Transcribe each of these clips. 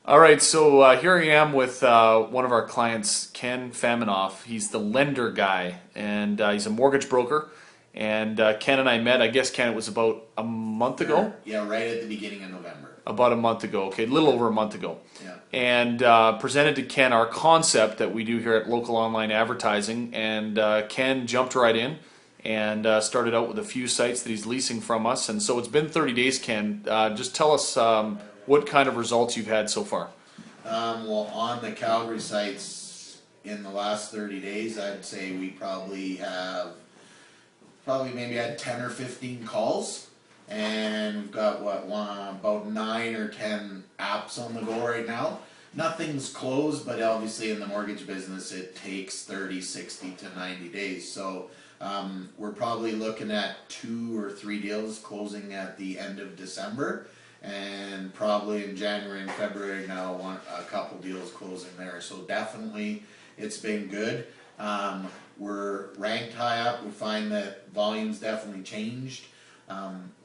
All right, so here I am with one of our clients, Ken Faminoff. He's the lender guy, and he's a mortgage broker. And Ken and I met, I guess, Ken, it was about a month ago? Yeah, right at the beginning of November. About a month ago, okay, a little over a month ago. Yeah. And presented to Ken our concept that we do here at Local Online Advertising. And Ken jumped right in and started out with a few sites that he's leasing from us. And so it's been 30 days, Ken. Just tell us what kind of results you've had so far. Well, on the Calgary sites in the last 30 days, I'd say we probably maybe had 10 or 15 calls, and we've got about 9 or 10 apps on the go right now. Nothing's closed, but obviously in the mortgage business it takes 30, 60 to 90 days. So we're probably looking at 2 or 3 deals closing at the end of December, and probably in January and February now a couple deals closing there. So definitely it's been good. We're ranked high up. We find that volume's definitely changed.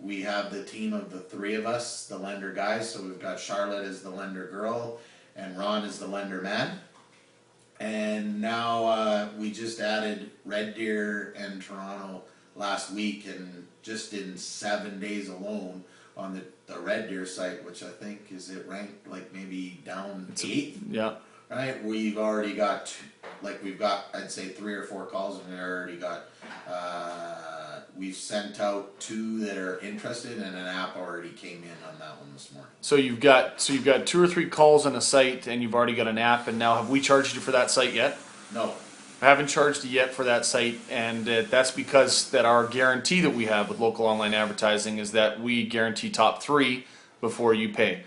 We have the team of the three of us, the lender guys. So we've got Charlotte as the lender girl and Ron as the lender man. And now we just added Red Deer and Toronto last week, and just in 7 days alone on the Red Deer site, which I think is it ranked like maybe down 8th. Yeah. Right, we've already got we've got I'd say 3 or 4 calls, and we already got we've sent out 2 that are interested, and an app already came in on that one this morning. So you've got 2 or 3 calls on a site, and you've already got an app. And now, have we charged you for that site yet? No. I haven't charged you yet for that site, and that's because that our guarantee that we have with Local Online Advertising is that we guarantee top 3 before you pay.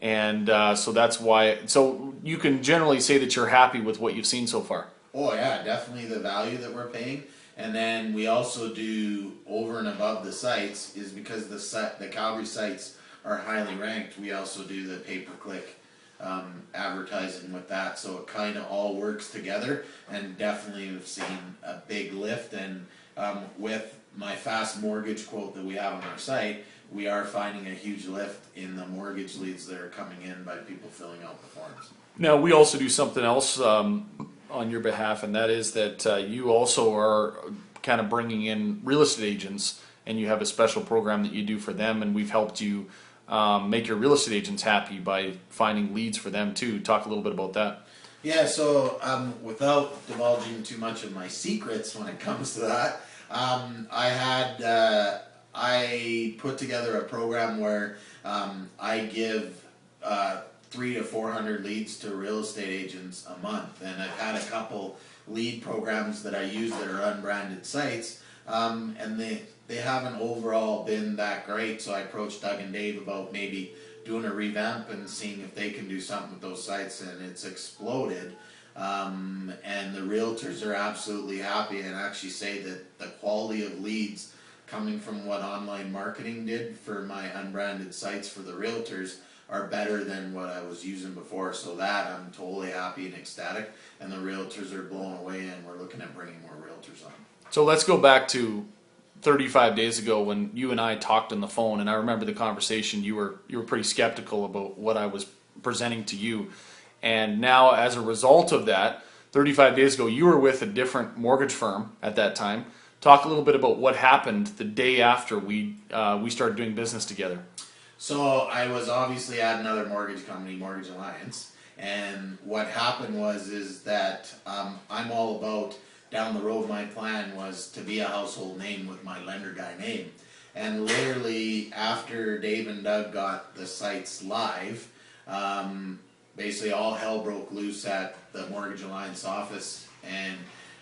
And so that's why. So you can generally say that you're happy with what you've seen so far. Oh yeah, definitely the value that we're paying. And then we also do over and above the sites, is because the Calgary sites are highly ranked. We also do the pay-per-click advertising with that, so it kind of all works together. And definitely we've seen a big lift. And with my fast mortgage quote that we have on our site, we are finding a huge lift in the mortgage leads that are coming in by people filling out the forms. Now, we also do something else on your behalf, and that is that you also are kind of bringing in real estate agents, and you have a special program that you do for them, and we've helped you make your real estate agents happy by finding leads for them too. Talk a little bit about that. Yeah, so without divulging too much of my secrets when it comes to that, I put together a program where I give 300 to 400 leads to real estate agents a month, and I've had a couple lead programs that I use that are unbranded sites, and they haven't overall been that great. So I approached Doug and Dave about maybe doing a revamp and seeing if they can do something with those sites, and it's exploded. And the realtors are absolutely happy, and actually say that the quality of leads coming from what online marketing did for my unbranded sites for the realtors are better than what I was using before. So that I'm totally happy and ecstatic, and the realtors are blown away, and we're looking at bringing more realtors on. So let's go back to 35 days ago when you and I talked on the phone, and I remember the conversation. You were pretty skeptical about what I was presenting to you, and now as a result of that, 35 days ago you were with a different mortgage firm at that time. Talk a little bit about what happened the day after we started doing business together. So I was obviously at another mortgage company, Mortgage Alliance, and what happened is that I'm all about, down the road, my plan was to be a household name with my lender guy name. And literally after Dave and Doug got the sites live, basically all hell broke loose at the Mortgage Alliance office, and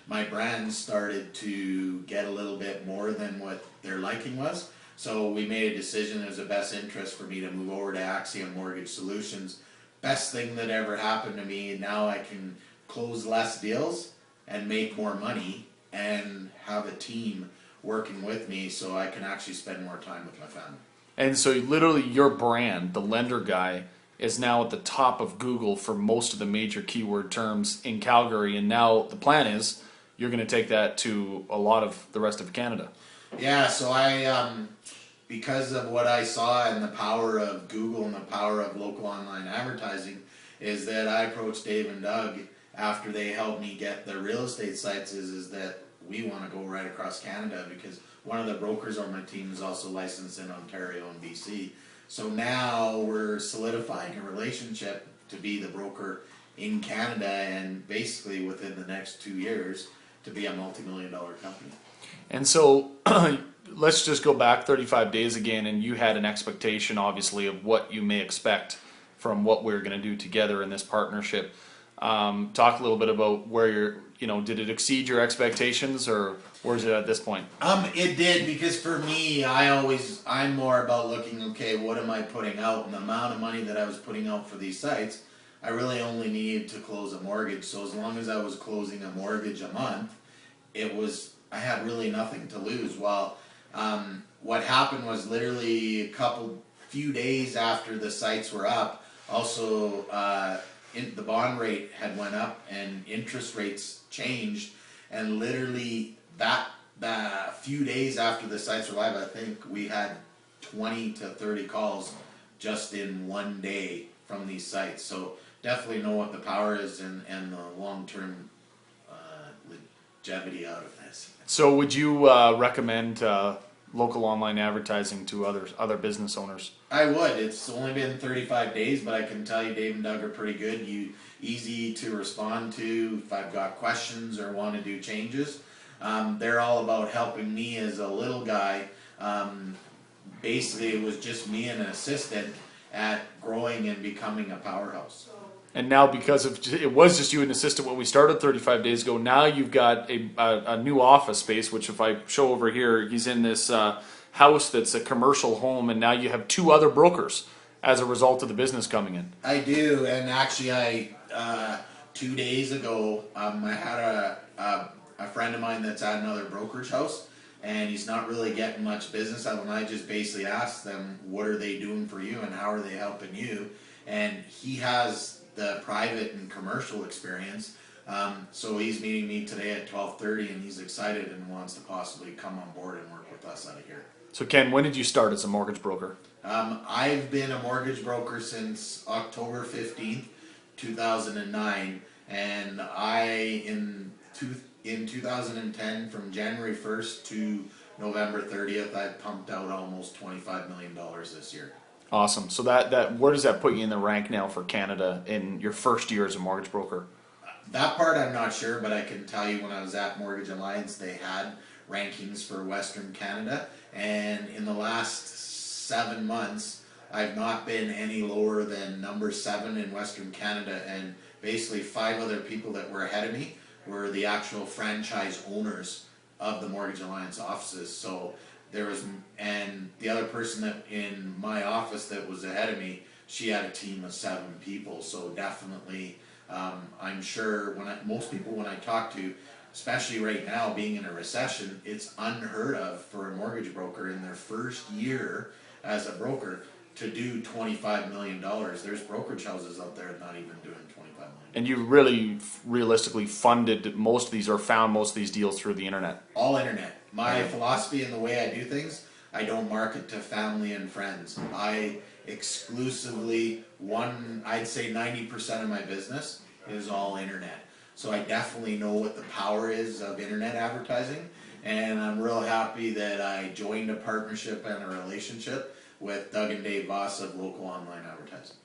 my brand started to get a little bit more than what their liking was. So we made a decision. It was the best interest for me to move over to Axiom Mortgage Solutions. Best thing that ever happened to me. Now I can close less deals and make more money and have a team working with me, so I can actually spend more time with my family. And so literally your brand, the lender guy, is now at the top of Google for most of the major keyword terms in Calgary, and now the plan is you're going to take that to a lot of the rest of Canada. Yeah, so because of what I saw and the power of Google and the power of local online advertising, is that I approached Dave and Doug after they helped me get the real estate sites. Is that we want to go right across Canada, because one of the brokers on my team is also licensed in Ontario and BC. So now we're solidifying a relationship to be the broker in Canada, and basically within the next 2 years to be a multi-million-dollar company. And so let's just go back 35 days again, and you had an expectation, obviously, of what you may expect from what we're going to do together in this partnership. Talk a little bit about where did it exceed your expectations, or where's it at this point? It did, because for me, I'm more about looking, okay, what am I putting out? And the amount of money that I was putting out for these sites, I really only needed to close a mortgage. So as long as I was closing a mortgage a month, I had really nothing to lose. Well, what happened was literally few days after the sites were up, also the bond rate had went up and interest rates changed, and literally the few days after the sites were live, I think we had 20 to 30 calls just in one day from these sites. So definitely know what the power is and the long-term longevity out of this. So would you recommend local online advertising to other business owners? I would. It's only been 35 days, but I can tell you Dave and Doug are pretty good. Easy to respond to if I've got questions or want to do changes. They're all about helping me as a little guy. Basically, it was just me and an assistant at growing and becoming a powerhouse. And now, because it was just you and an assistant when we started 35 days ago, now you've got a new office space, which if I show over here, he's in this house that's a commercial home, and now you have 2 other brokers as a result of the business coming in. I do, and actually 2 days ago, I had a friend of mine that's at another brokerage house, and he's not really getting much business out of them. I just basically asked them, what are they doing for you and how are they helping you? And he has the private and commercial experience, so he's meeting me today at 12:30, and he's excited and wants to possibly come on board and work with us out of here. So Ken, when did you start as a mortgage broker? I've been a mortgage broker since October 15th, 2009, and in 2010, from January 1st to November 30th, I pumped out almost $25 million this year. Awesome. So that where does that put you in the rank now for Canada in your first year as a mortgage broker? That part I'm not sure, but I can tell you when I was at Mortgage Alliance, they had rankings for Western Canada, and in the last 7 months, I've not been any lower than number 7 in Western Canada, and basically 5 other people that were ahead of me were the actual franchise owners of the Mortgage Alliance offices. So and the other person that in my office that was ahead of me, she had a team of 7 people. So definitely, I'm sure most people when I talk to, especially right now being in a recession, it's unheard of for a mortgage broker in their first year as a broker to do $25 million. There's brokerage houses out there not even doing $25 million. And you really realistically funded most of these, or found most of these deals through the internet? All internet. My philosophy and the way I do things, I don't market to family and friends. I exclusively, I'd say 90% of my business is all internet. So I definitely know what the power is of internet advertising, and I'm real happy that I joined a partnership and a relationship with Doug and Dave Voss of Local Online Advertising.